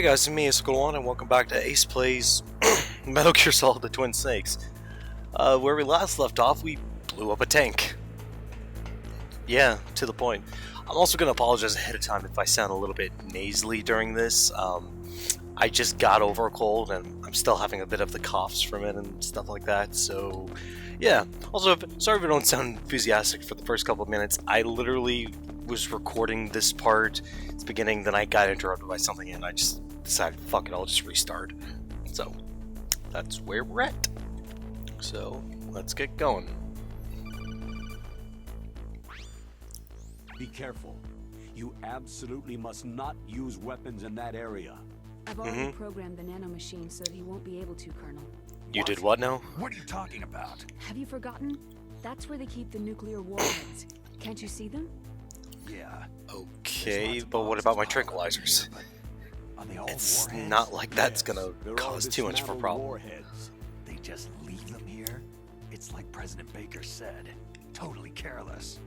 Hey guys, it's me, Ace1, and welcome back to Ace Plays Metal Gear Solid: The Twin Snakes. Where we last left off, we blew up a tank. Yeah, to the point. I'm also going to apologize ahead of time if I sound a little bit nasally during this. I just got over a cold, and I'm still having a bit of the coughs from it and stuff like that, so yeah. Also, sorry if I don't sound enthusiastic for the first couple of minutes. I literally was recording this part at the beginning, then I got interrupted by something, and I just decided, fuck it, I'll just restart. So, that's where we're at. So, let's get going. Be careful. You absolutely must not use weapons in that area. I've already programmed the nanomachine so that he won't be able to, Colonel. You did what now? What are you talking about? Have you forgotten? That's where they keep the nuclear warheads. Can't you see them? Yeah. Okay, but what about my tranquilizers? It's not like that's gonna cause too much of a problem. Warheads. They just leave them here? It's like President Baker said. Totally careless.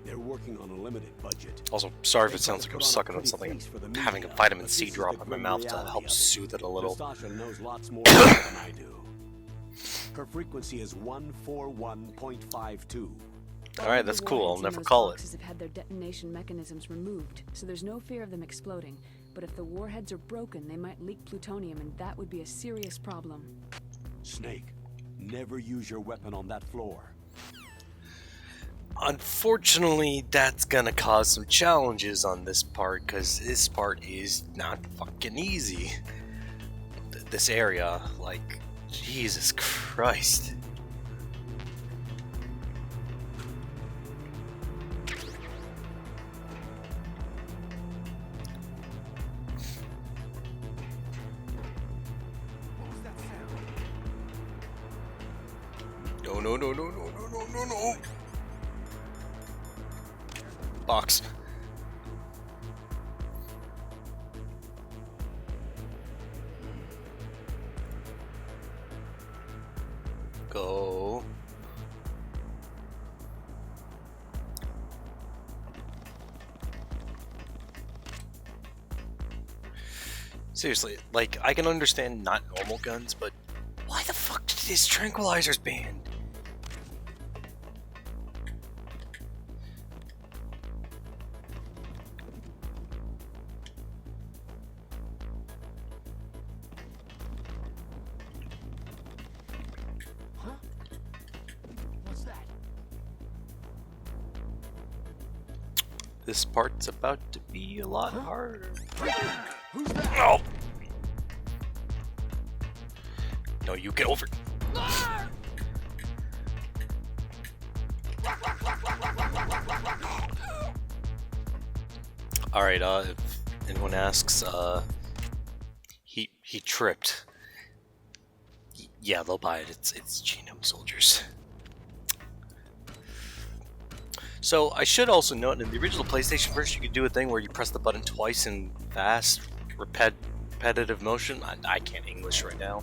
They're working on a limited budget. Also, sorry if it sounds like I'm sucking on something. I'm having a vitamin C drop in my mouth to help soothe it a little. Nastasha knows lots more than I do. Her frequency is 141.52. Alright, that's cool. I'll never call it. Have had their detonation mechanisms removed, so there's no fear of them exploding. But if the warheads are broken, they might leak plutonium, and that would be a serious problem. Snake, never use your weapon on that floor. Unfortunately, that's gonna cause some challenges on this part, because this part is not fucking easy. This area, like, Jesus Christ. No, no, no, no, no, no, no, no, no. Box. Go. Seriously, like, I can understand not normal guns, but why the fuck did his tranquilizers banned? This part's about to be a lot harder. Who's that? No! No, you get over it. Alright, if anyone asks, he tripped. Yeah, they'll buy it. It's genome soldiers. So, I should also note, in the original PlayStation version, you could do a thing where you press the button twice in fast, repetitive motion. I can't English right now.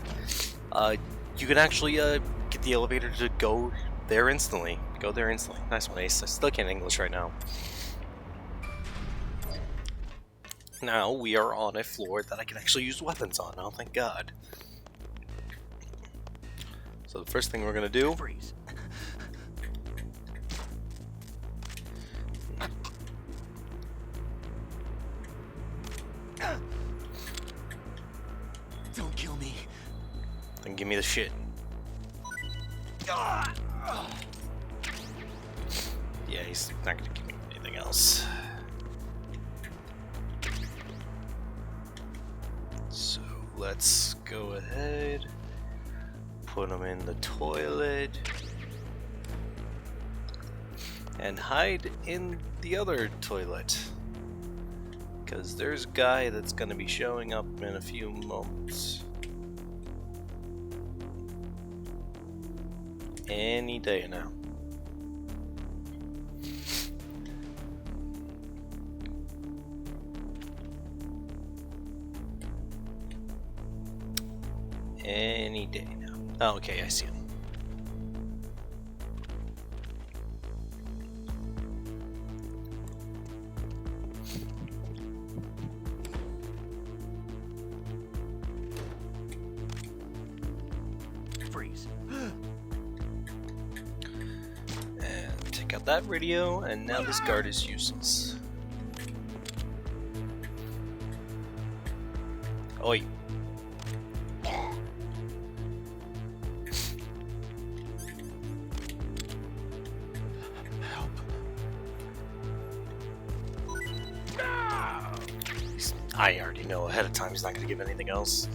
You can actually get the elevator to go there instantly. Go there instantly. Nice one, Ace. I still can't English right now. Now, we are on a floor that I can actually use weapons on. Oh, thank God. So, the first thing we're going to do... Freeze. Don't kill me. Then give me the shit. Yeah, he's not gonna give me anything else. So let's go ahead, put him in the toilet, and hide in the other toilet. Because there's a guy that's going to be showing up in a few moments. Any day now. Any day now. Oh, okay, I see him. Freeze. And take out that radio, and now this guard is useless. Oi. Help. I already know ahead of time he's not going to give anything else.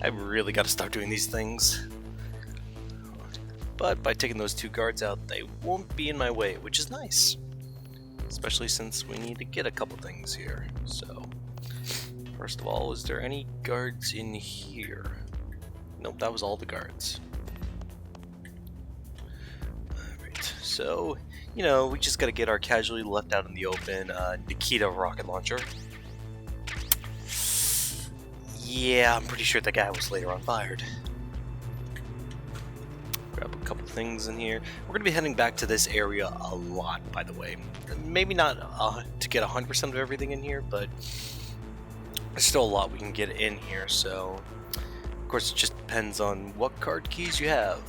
I really got to start doing these things. But by taking those 2 guards out, they won't be in my way, which is nice. Especially since we need to get a couple things here. So, first of all, is there any guards in here? Nope, that was all the guards. Alright, so, you know, we just gotta get our casualty left out in the open, Nikita rocket launcher. Yeah, I'm pretty sure that guy was later on fired. Grab a couple things in here. We're going to be heading back to this area a lot, by the way. Maybe not to get 100% of everything in here, but there's still a lot we can get in here, so... Of course, it just depends on what card keys you have.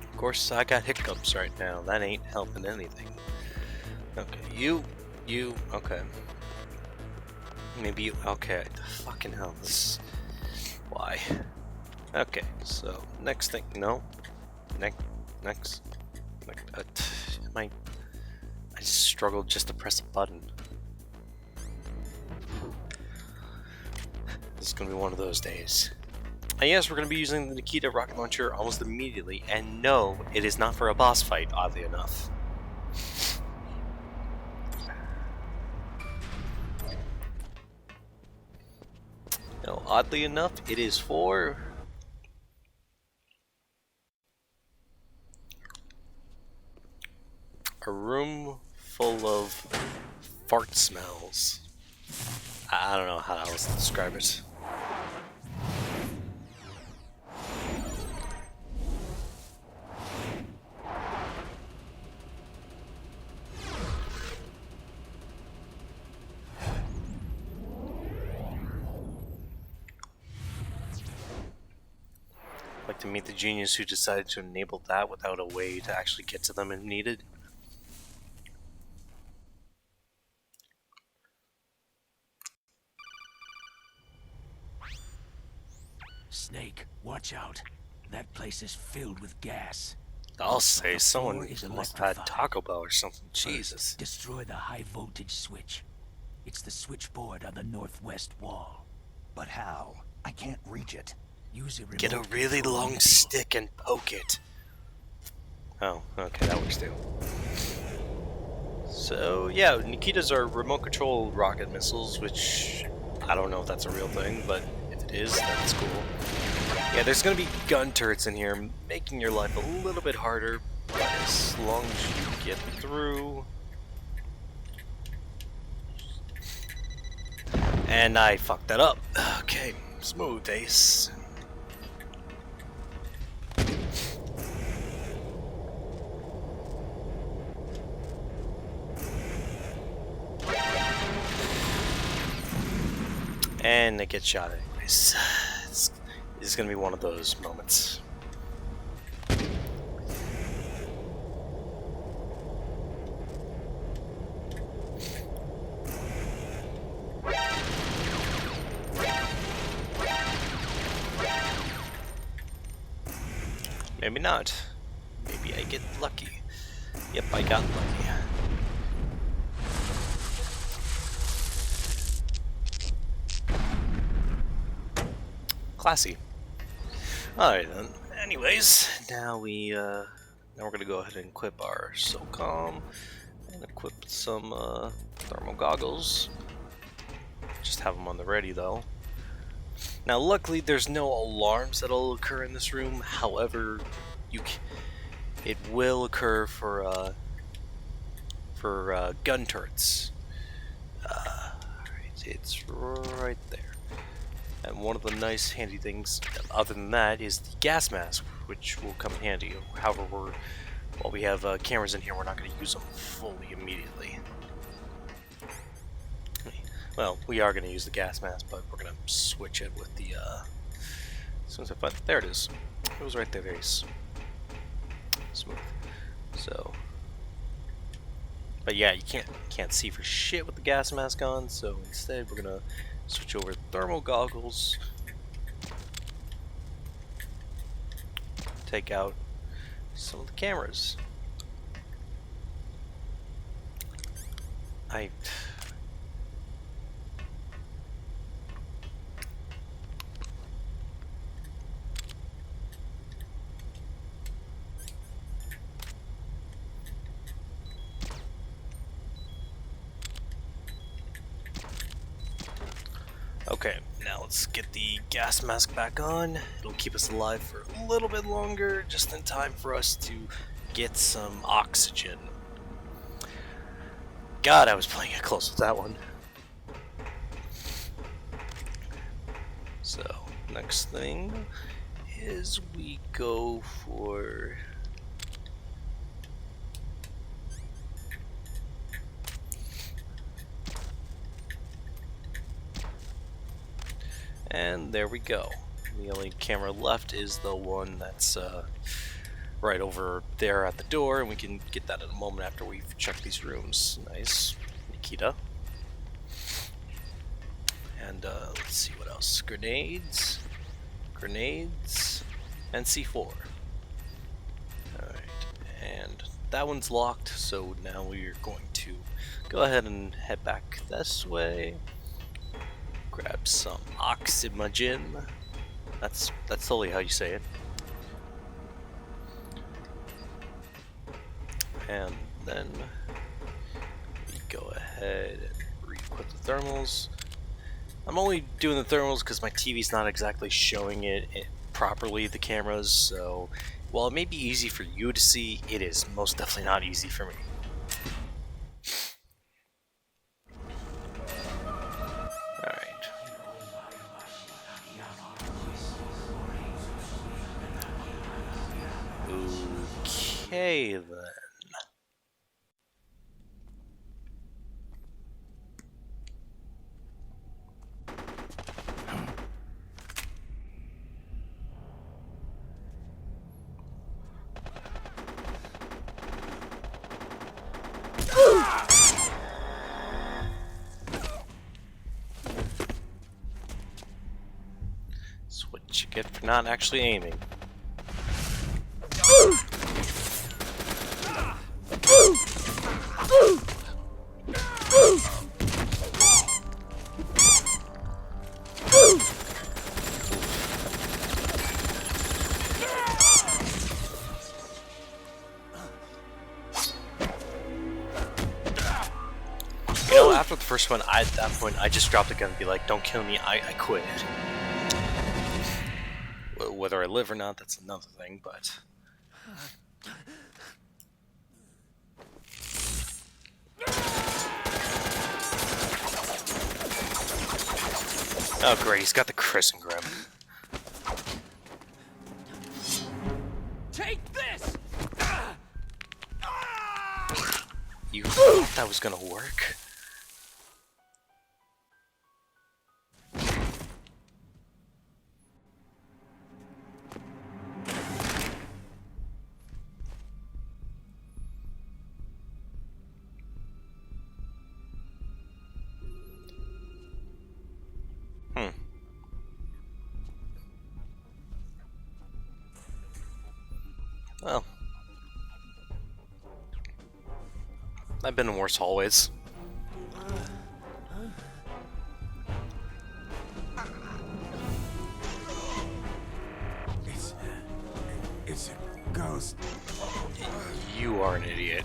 Of course, I got hiccups right now. That ain't helping anything. Okay, you, okay. Maybe you, okay, fucking hell, this, why? Okay, so, next thing, no, next, I just struggled just to press a button. This is gonna be one of those days. And yes, we're gonna be using the Nikita rocket launcher almost immediately, and no, it is not for a boss fight, oddly enough. No, oddly enough, it is for a room full of fart smells. I don't know how else to describe it. Like to meet the genius who decided to enable that without a way to actually get to them if needed. Snake, watch out. That place is filled with gas. I'll say The someone floor is must have had electrified. Taco Bell or something. First, Jesus. destroy the high voltage switch. It's the switchboard on the northwest wall. But how? I can't reach it. Use a remote Get a really control long missile. stick and poke it. Oh, okay, that works too. So, yeah, Nikitas are remote control rocket missiles, which I don't know if that's a real thing, but if it is, that's cool. Yeah, there's gonna be gun turrets in here, making your life a little bit harder, but as long as you get through. And I fucked that up. Okay, smooth, Ace. And it gets shot anyways. This is gonna be one of those moments. Maybe not. Maybe I get lucky. Yep, I got lucky. Classy. Alright then. Anyways, now we're gonna go ahead and equip our SOCOM and equip some thermal goggles. Just have them on the ready though. Now luckily there's no alarms that'll occur in this room, however it will occur for gun turrets. Right, it's right there. And one of the nice handy things other than that is the gas mask, which will come in handy. However, while we have cameras in here, we're not going to use them fully immediately. Well, we are going to use the gas mask, but we're going to switch it with the, as soon as I find it, there it is. It was right there, very smooth. So, but yeah, you can't see for shit with the gas mask on, so instead we're going to switch over to thermal goggles. Take out some of the cameras. Okay, now let's get the gas mask back on. It'll keep us alive for a little bit longer, just in time for us to get some oxygen. God, I was playing it close with that one. So, next thing is we go for... And there we go. The only camera left is the one that's right over there at the door, and we can get that in a moment after we've checked these rooms. Nice, Nikita. And let's see what else. Grenades, and C4. Alright, and that one's locked, so now we're going to go ahead and head back this way. Grab some oxygen. That's totally how you say it. And then we go ahead and re-equip the thermals. I'm only doing the thermals because my TV's not exactly showing it properly, the cameras, so while it may be easy for you to see, it is most definitely not easy for me. Okay then. That's what you get for not actually aiming. You know, after the first one, at that point, I just dropped the gun and be like, don't kill me, I quit. Whether I live or not, that's another thing, but... Oh great, he's got the Crescent Grim. Take this! You thought that was gonna work? Well, I've been in worse hallways. It's a ghost. You are an idiot.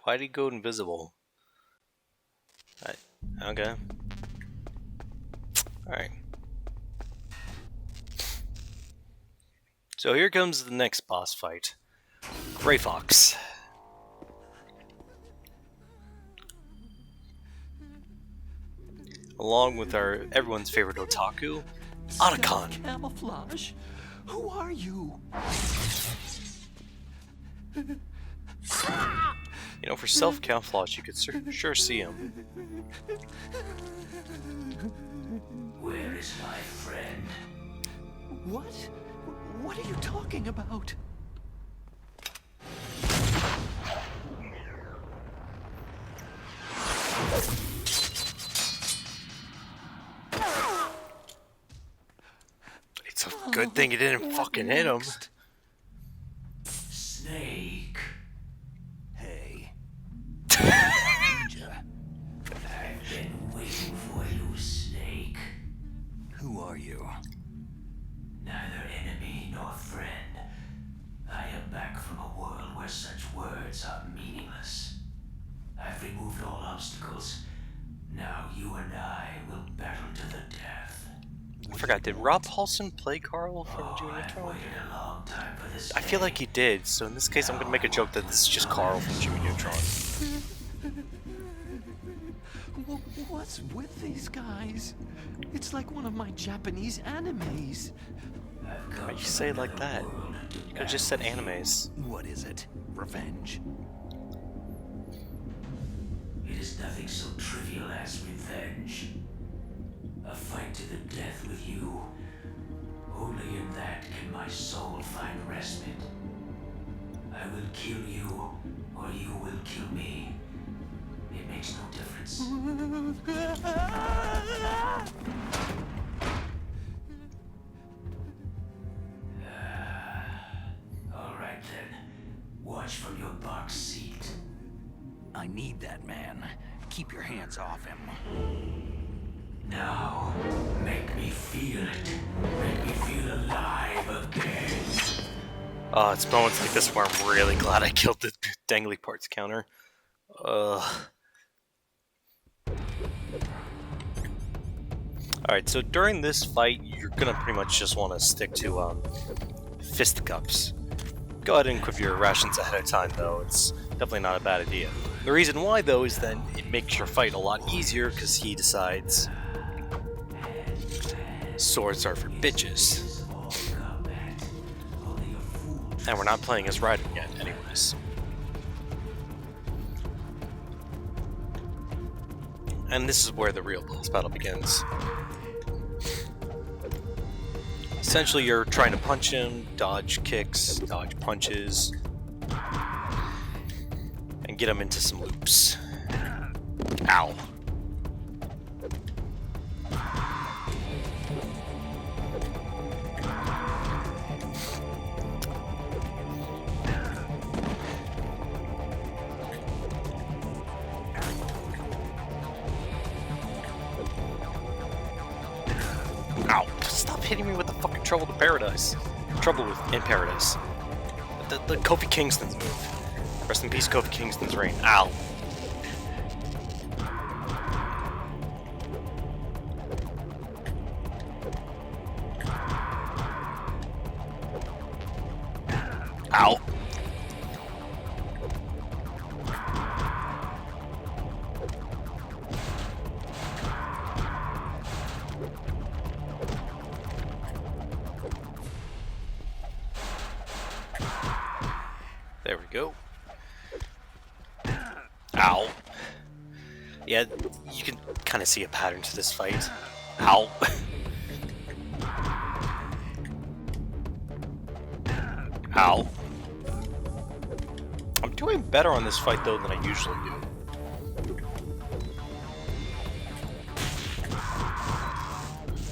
Why did he go invisible? Okay. Alright. So here comes the next boss fight. Gray Fox. along with our everyone's favorite otaku, Otacon. Camouflage? Who are you? You know, for self-camouflage, you could sure see him. Where is my friend? What? What are you talking about? It's a good thing you didn't fucking hit him. Snake. Hey. Ninja. I've been waiting for you, Snake. Who are you? Neither enemy nor friend. I am back from a world where such words are meaningless. I've removed all obstacles. Now you and I will battle to the death. I forgot, did Rob Paulson play Carl from Jimmy I've Neutron? waited a long time for this I feel day. like he did, so in this case I'm gonna make a joke that this is just Carl from Jimmy Neutron. What's with these guys? It's like one of my Japanese animes. Why you say it like that? You could've just said animes. What is it? Revenge? It is nothing so trivial as revenge. A fight to the death with you. Only in that can my soul find respite. I will kill you, or you will kill me. It makes no difference. All right then. Watch from your box seat. I need that man. Keep your hands off him. Now, make me feel it. Make me feel alive again. It's moments like this where I'm really glad I killed the dangly parts counter. Alright, so during this fight, you're gonna pretty much just want to stick to fisticuffs. Go ahead and equip your rations ahead of time, though. It's definitely not a bad idea. The reason why, though, is that it makes your fight a lot easier because he decides swords are for bitches. And we're not playing as Raiden yet, anyways. And this is where the real boss battle begins. Essentially, you're trying to punch him, dodge kicks, dodge punches, and get him into some loops. Ow. Ow. Stop hitting me with the fucking Trouble in Paradise. In Paradise. The Kofi Kingston's move. Rest in peace, Kofi Kingston's reign. Ow. Ow. There we go. Ow. Yeah, you can kind of see a pattern to this fight. Ow. Ow. I'm doing better on this fight, though, than I usually do.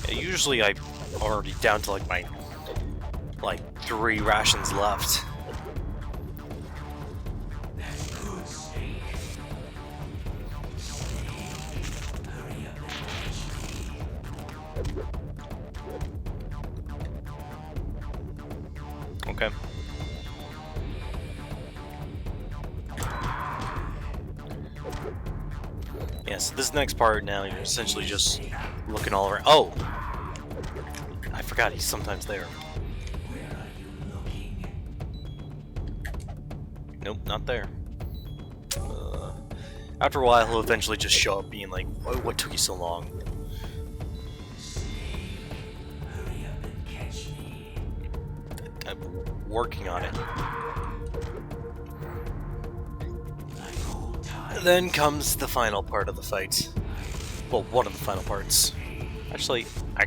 Yeah, usually I'm already down to my 3 rations left. Okay. Yeah, so this next part now, you're essentially just looking all around. Oh! I forgot he's sometimes there. Nope, not there. After a while, he'll eventually just show up being like, what took you so long? working on it. Then comes the final part of the fight. Well, one of the final parts. Actually, I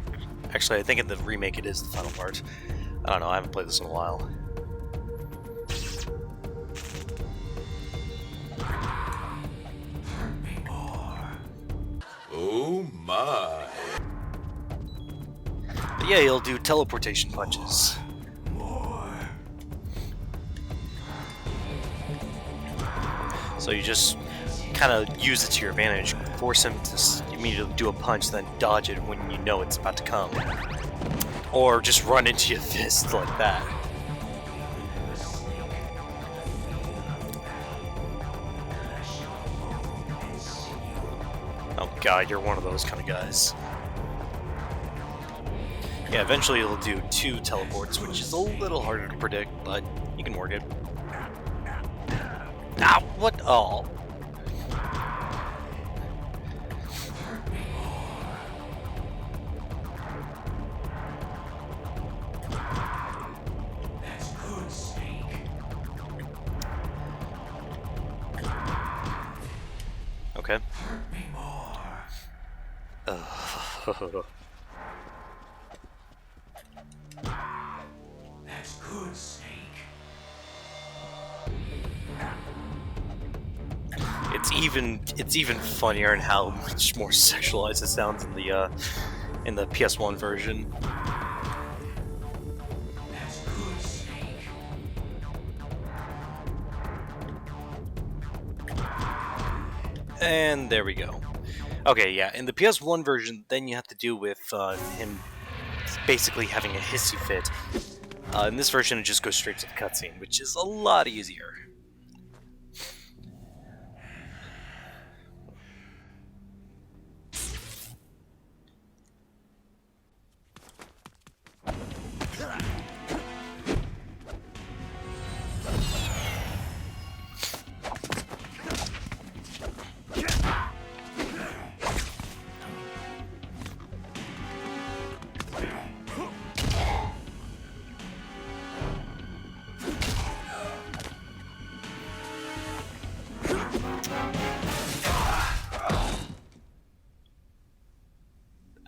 think in the remake it is the final part. I don't know, I haven't played this in a while. Oh my. But yeah, he'll do teleportation punches. So you just kind of use it to your advantage, force him to immediately do a punch, then dodge it when you know it's about to come. Or just run into your fist like that. Oh god, you're one of those kind of guys. Yeah, eventually he'll do 2 teleports, which is a little harder to predict, but you can work it. Ow! What? Oh. Okay. That's good, Snake. It's even funnier in how much more sexualized it sounds in the PS1 version. That's good, Snake. And there we go. Okay, yeah, in the PS1 version, then you have to deal with him basically having a hissy fit. In this version, it just goes straight to the cutscene, which is a lot easier.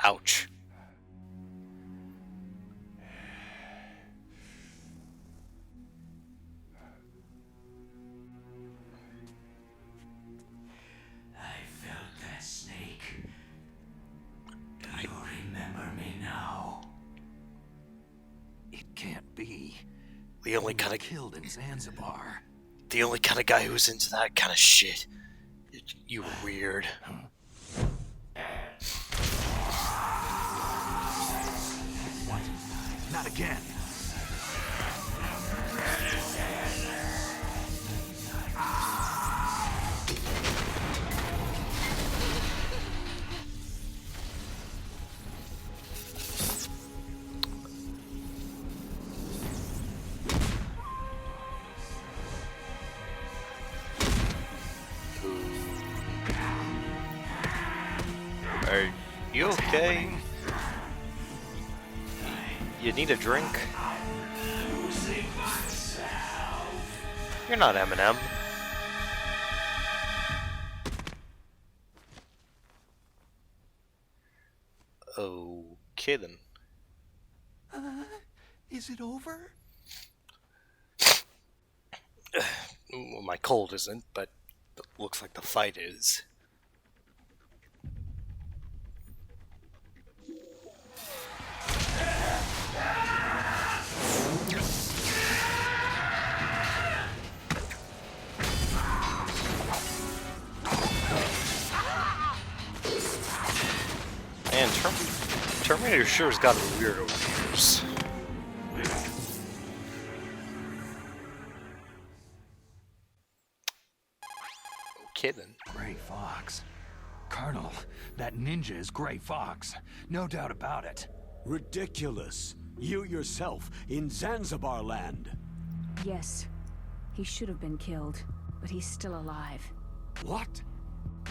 Ouch. I felt that, Snake. Do you remember me now? It can't be. The only We were kind of killed in Zanzibar. guy who's into that kind of shit. You weird. Not again. Are you okay? You need a drink? You're not Eminem. Okay then. Is it over? Well, my cold isn't, but it looks like the fight is. Man, Terminator sure has gotten weird over the years. Okay then. Gray Fox. Colonel, that ninja is Gray Fox. No doubt about it. Ridiculous. You yourself in Zanzibar land. Yes. He should have been killed, but he's still alive. What?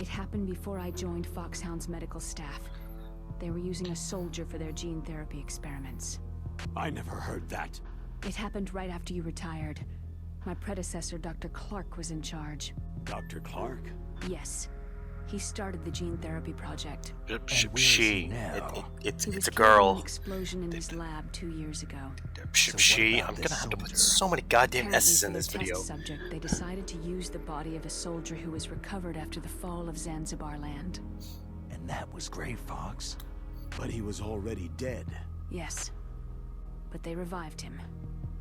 It happened before I joined Foxhound's medical staff. They were using a soldier for their gene therapy experiments. I never heard that. It happened right after you retired. My predecessor, Dr. Clark, was in charge. Dr. Clark? Yes. He started the gene therapy project. She. now? It's He was a killed in girl. an explosion in his lab 2 years ago. She. about I'm this gonna have to put soldier? so many goddamn Apparently, S's for in their this video. test subject, they decided to use the body of a soldier who was recovered after the fall of Zanzibar land. And that was Gray Fox? But he was already dead. Yes. But they revived him.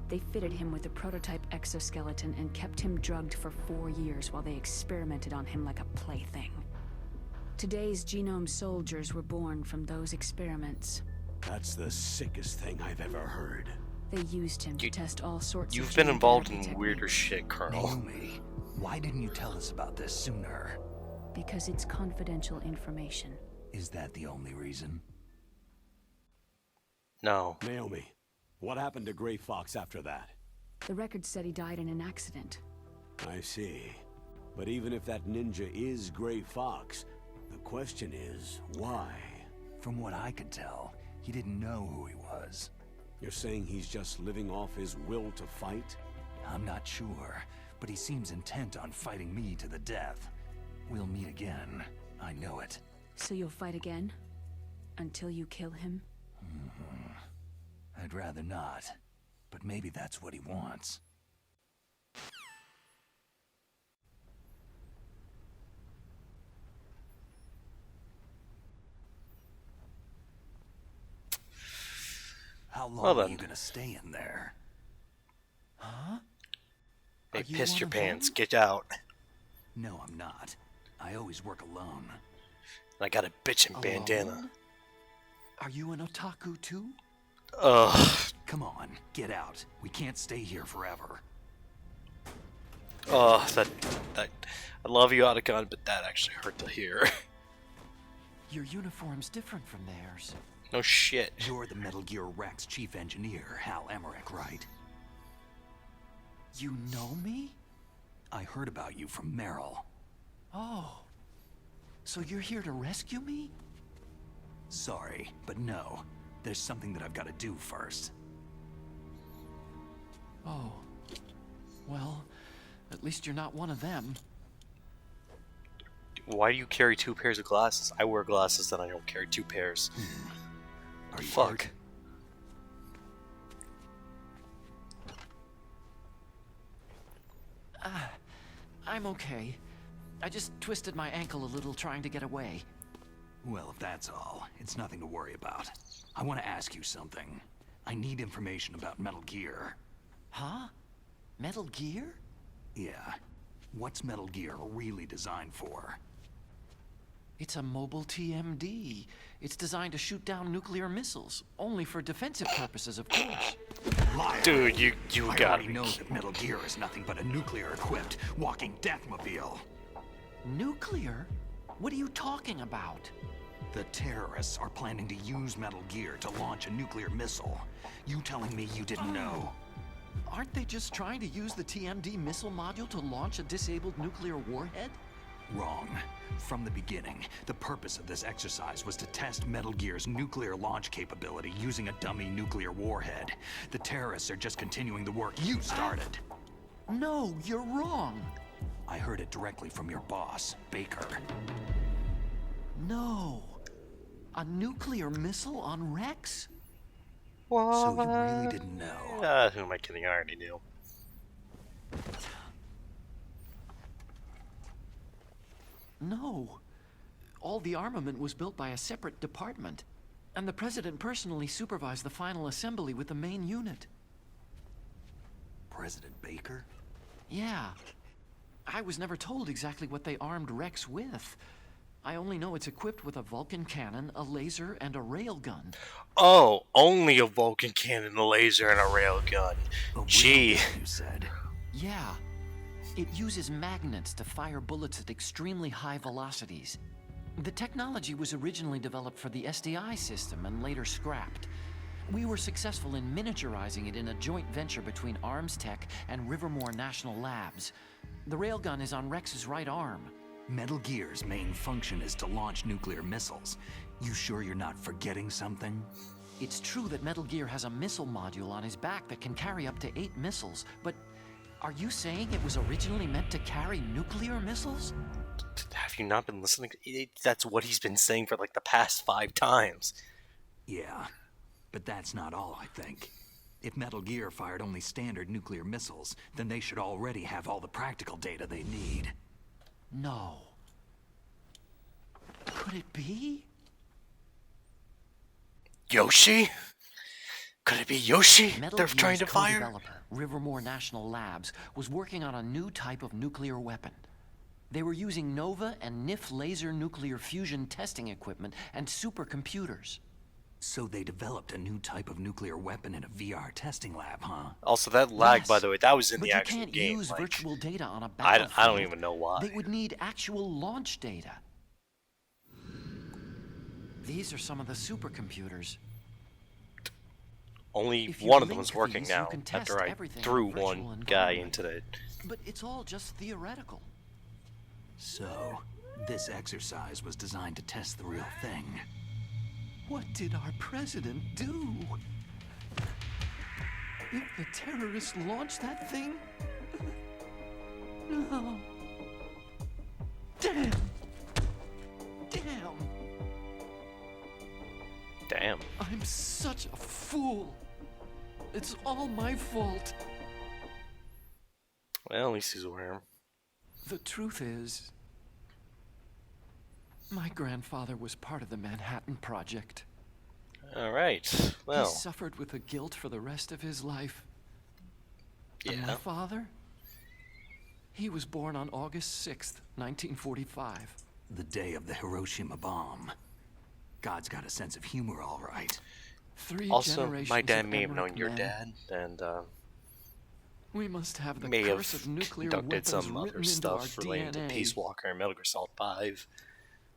They fitted him with a prototype exoskeleton and kept him drugged for 4 years while they experimented on him like a plaything. Today's genome soldiers were born from those experiments. That's the sickest thing I've ever heard. They used him to test all sorts of You've been gene involved therapy in weirder techniques. shit, Colonel. Naomi, why didn't you tell us about this sooner? Because it's confidential information. Is that the only reason? No. Naomi, what happened to Gray Fox after that? The record said he died in an accident. I see. But even if that ninja is Gray Fox, the question is, why? From what I could tell, he didn't know who he was. You're saying he's just living off his will to fight? I'm not sure, but he seems intent on fighting me to the death. We'll meet again. I know it. So you'll fight again? Until you kill him? I'd rather not, but maybe that's what he wants. How long Well are then. you gonna stay in there? Huh? Hey, Are you pissed one your of pants. them? Get out. No, I'm not. I always work alone. I got a bitchin' bandana. Alone? Are you an otaku too? Ugh. Come on, get out. We can't stay here forever. Oh, that. I love you, Otacon, but that actually hurt to hear. Your uniform's different from theirs. No shit. You're the Metal Gear Rex chief engineer, Hal Emmerich, right? You know me? I heard about you from Meryl. Oh. So you're here to rescue me? Sorry, but no. There's something that I've got to do first. Oh. Well, at least you're not one of them. Why do you carry 2 pairs of glasses? I wear glasses and I don't carry 2 pairs. Are you Fuck. hurt? I'm okay. I just twisted my ankle a little trying to get away. Well, if that's all, it's nothing to worry about. I want to ask you something. I need information about Metal Gear. Huh? Metal Gear? Yeah. What's Metal Gear really designed for? It's a mobile TMD. It's designed to shoot down nuclear missiles, only for defensive purposes, of course. Liar! Dude, you I gotta already be know kidding. that Metal Gear is nothing but a nuclear-equipped walking deathmobile. Nuclear? What are you talking about? The terrorists are planning to use Metal Gear to launch a nuclear missile. You telling me you didn't know? Aren't they just trying to use the TMD missile module to launch a disabled nuclear warhead? Wrong. From the beginning, the purpose of this exercise was to test Metal Gear's nuclear launch capability using a dummy nuclear warhead. The terrorists are just continuing the work you started. No, you're wrong. I heard it directly from your boss, Baker. No. A nuclear missile on Rex? So you really didn't know? Who am I kidding? I already knew. No. All the armament was built by a separate department, and the President personally supervised the final assembly with the main unit. President Baker? Yeah. I was never told exactly what they armed Rex with. I only know it's equipped with a Vulcan cannon, a laser, and a railgun. Oh, only a Vulcan cannon, a laser, and a railgun. A Gee. railgun, you said. Yeah. It uses magnets to fire bullets at extremely high velocities. The technology was originally developed for the SDI system and later scrapped. We were successful in miniaturizing it in a joint venture between Arms Tech and Rivermore National Labs. The railgun is on Rex's right arm. Metal Gear's main function is to launch nuclear missiles. You sure you're not forgetting something? It's true that Metal Gear has a missile module on his back that can carry up to 8 missiles, but are you saying it was originally meant to carry nuclear missiles? Have you not been listening? That's what he's been saying for like the past 5 times. Yeah, but that's not all, I think. If Metal Gear fired only standard nuclear missiles, then they should already have all the practical data they need. No. Could it be? Yoshi? Could it be Yoshi Metal they're Gear's trying to fire? co-developer, Rivermore National Labs, was working on a new type of nuclear weapon. They were using Nova and NIF laser nuclear fusion testing equipment and supercomputers. So they developed a new type of nuclear weapon in a VR testing lab, huh? Also, that lag, Yes, by the way, that was in but the you actual can't game. use Like, virtual data on a I battlefield. don't even know why. They would need actual launch data. These are some of the supercomputers. Only If you one of them link is working these, you now, can test after I everything threw in a virtual one guy environment. into the... But it's all just theoretical. So, this exercise was designed to test the real thing. What did our president do? If the terrorists launched that thing? No. Damn! Damn! Damn. I'm such a fool. It's all my fault. Well, at least he's aware. The truth is, my grandfather was part of the Manhattan Project. Alright, He well, suffered with the guilt for the rest of his life. And my yeah. father? He was born on August 6th, 1945. The day of the Hiroshima bomb. God's got a sense of humor, all right. 3 Also, generations my dad of may have known Emmerich your men. dad, and We must have the may curse have of nuclear conducted weapons some written other into stuff our relating DNA. to Peace Walker and Metal Gear Solid 5.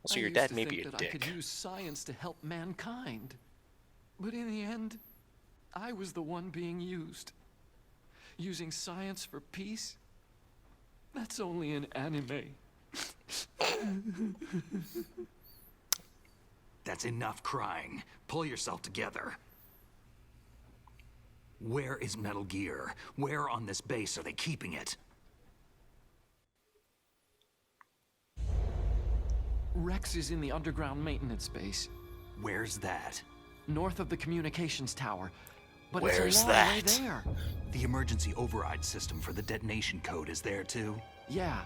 Also, I your used dad to may think be a that dick. I could use science to help mankind. But in the end, I was the one being used. Using science for peace? That's only in anime. That's enough crying. Pull yourself together. Where is Metal Gear? Where on this base are they keeping it? Rex is in the underground maintenance base, Where's that? north of the communications tower. But Where's it's a long that? way there. The emergency override system for the detonation code is there too? Yeah,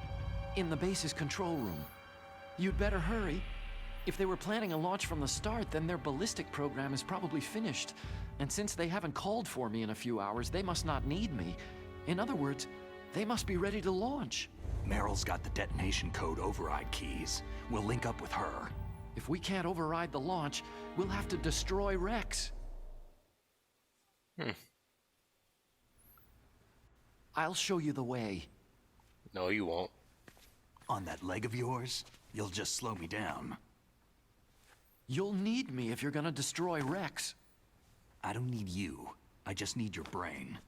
in the base's control room. You'd better hurry. If they were planning a launch from the start, then their ballistic program is probably finished. And since they haven't called for me in a few hours, they must not need me. In other words, they must be ready to launch. Meryl's got the detonation code override keys. We'll link up with her. If we can't override the launch, we'll have to destroy Rex. I'll show you the way. No, you won't. On that leg of yours, you'll just slow me down. You'll need me if you're gonna destroy Rex. I don't need you. I just need your brain.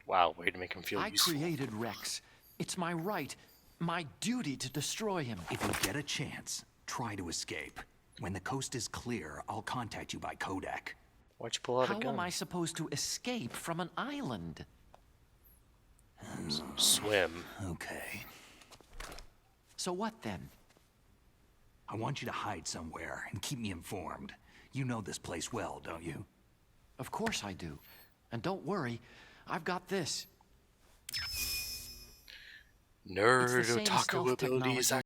Wow, way to make him feel I useful. created Rex. It's my right, my duty to destroy him. If you get a chance, try to escape. When the coast is clear, I'll contact you by Kodak. Why'd you pull out How a gun? am I supposed to escape from an island? Swim. Okay. So what then? I want you to hide somewhere and keep me informed. You know this place well, don't you? Of course I do. And don't worry, I've got this. Nerd It's the same otaku stealth abilities technology